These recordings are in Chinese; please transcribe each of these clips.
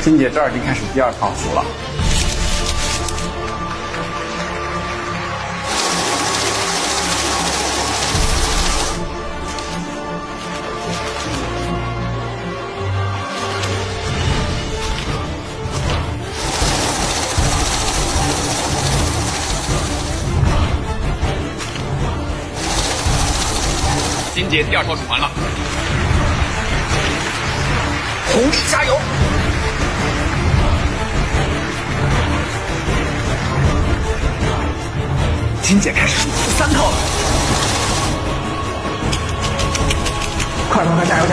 金姐这儿已经开始第二套数了。金姐第二套数完了，红丽加油！金姐开始数第三套了，快，加油！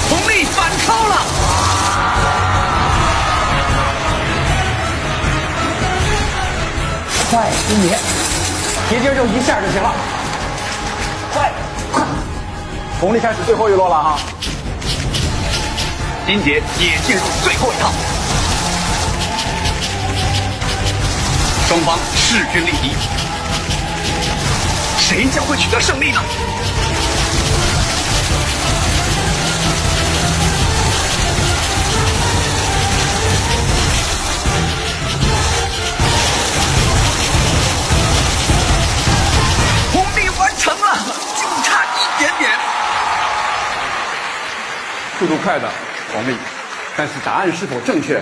红丽反超了。快，金姐，铁钉就一下就行了。快！红丽开始最后一摞了哈。金姐也进入最后一套，双方势均力敌，谁将会取得胜利呢？速度快的红丽，但是答案是否正确？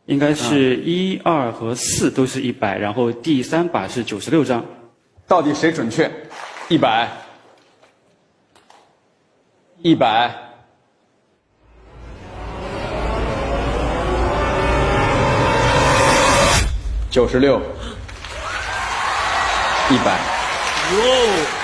应该是1、2和4都是100，然后第3把是96张。到底谁准确？100， 96， 100。哟。